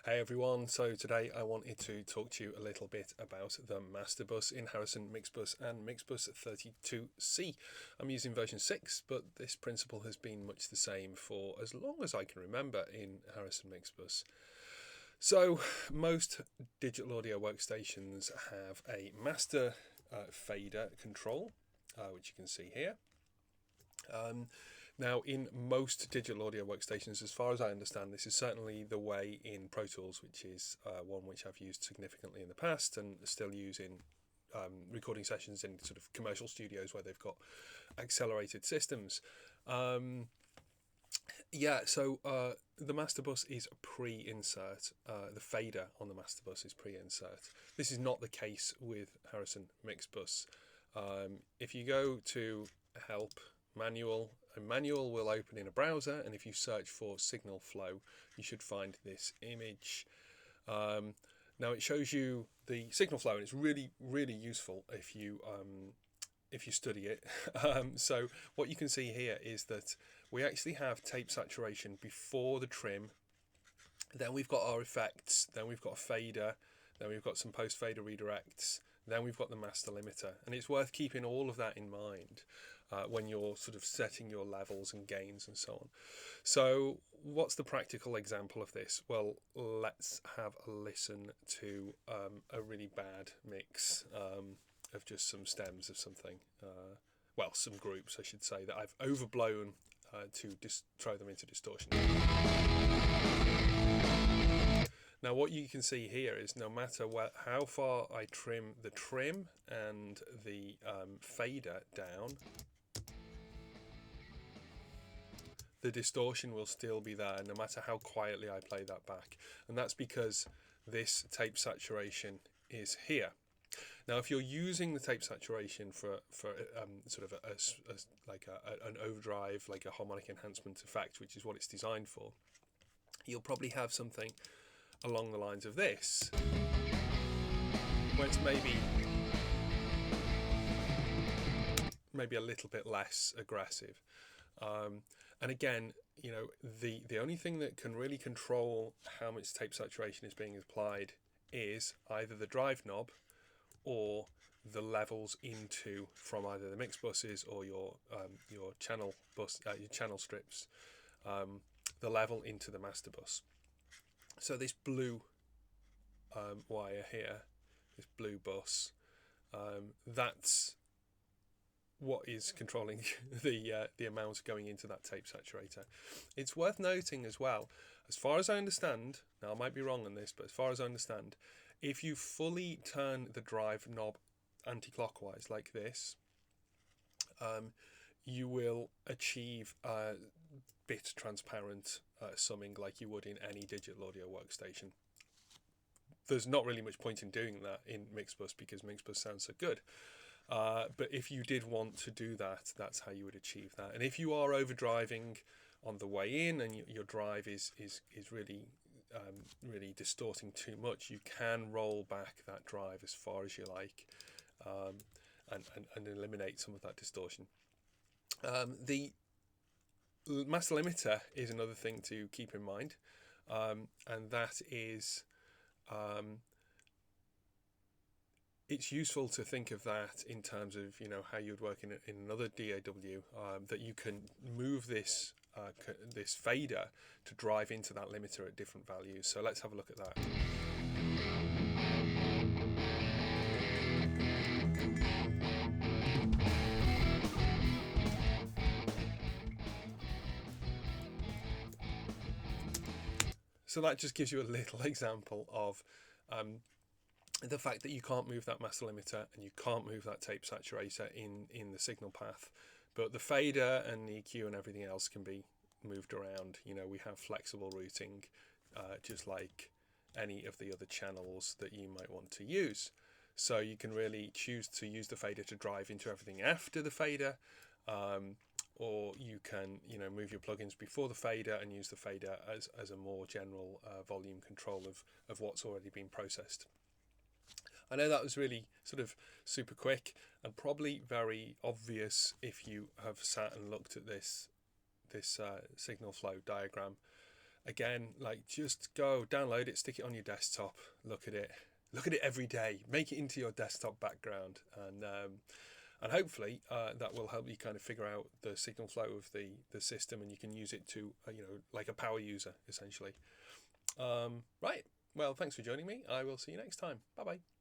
Hey everyone, so today I wanted to talk to you a little bit about the master bus in Harrison Mixbus and Mixbus 32C. I'm using version 6, but this principle has been much the same for as long as I can remember in Harrison Mixbus. So most digital audio workstations have a master fader control, which you can see here. Now, in most digital audio workstations, as far as I understand, this is certainly the way in Pro Tools, which is one which I've used significantly in the past and still use in recording sessions in sort of commercial studios where they've got accelerated systems. The master bus is pre-insert. The fader on the master bus is pre-insert. This is not the case with Harrison Mixbus. If you go to Help, Manual, a manual will open in a browser, and if you search for signal flow, you should find this image. Now it shows you the signal flow, and it's really useful if you study it. So what you can see here is that we actually have tape saturation before the trim. Then we've got our effects. Then we've got a fader. Then we've got some post fader redirects. Then we've got the master limiter, and it's worth keeping all of that in mind when you're sort of setting your levels and gains and so on. So what's the practical example of this? Well, let's have a listen to a really bad mix of just some stems of something. Some groups, I should say, that I've overblown to throw them into distortion. Now what you can see here is no matter how far I trim the trim and the fader down, the distortion will still be there no matter how quietly I play that back. And that's because this tape saturation is here. Now if you're using the tape saturation for sort of an overdrive, like a harmonic enhancement effect, which is what it's designed for, you'll probably have something along the lines of this, where it's maybe a little bit less aggressive. And again, you know, the only thing that can really control how much tape saturation is being applied is either the drive knob or the levels into from either the mix buses or your channel bus, your channel strips, the level into the master bus. So this blue wire here, this blue bus, that's what is controlling the amount going into that tape saturator. It's worth noting as well, as far as I understand, now I might be wrong on this, but as far as I understand, if you fully turn the drive knob anti-clockwise like this, you will achieve bit transparent summing like you would in any digital audio workstation. There's not really much point in doing that in Mixbus because Mixbus sounds so good. But if you did want to do that, that's how you would achieve that. And if you are overdriving on the way in and your drive is really distorting too much, you can roll back that drive as far as you like and eliminate some of that distortion. The master limiter is another thing to keep in mind, and that is it's useful to think of that in terms of, you know, how you would work in another DAW, that you can move this this fader to drive into that limiter at different values. So let's have a look at that. So that just gives you a little example of the fact that you can't move that master limiter and you can't move that tape saturator in the signal path, but the fader and the EQ and everything else can be moved around. You know, we have flexible routing, just like any of the other channels that you might want to use. So you can really choose to use the fader to drive into everything after the fader, or you can, you know, move your plugins before the fader and use the fader as a more general volume control of what's already been processed. I know that was really sort of super quick and probably very obvious if you have sat and looked at this signal flow diagram. again, like, just go download it, stick it on your desktop, look at it every day, make it into your desktop background, and hopefully that will help you kind of figure out the signal flow of the system, and you can use it to like a power user essentially. Right, well, thanks for joining me. I will see you next time. Bye bye.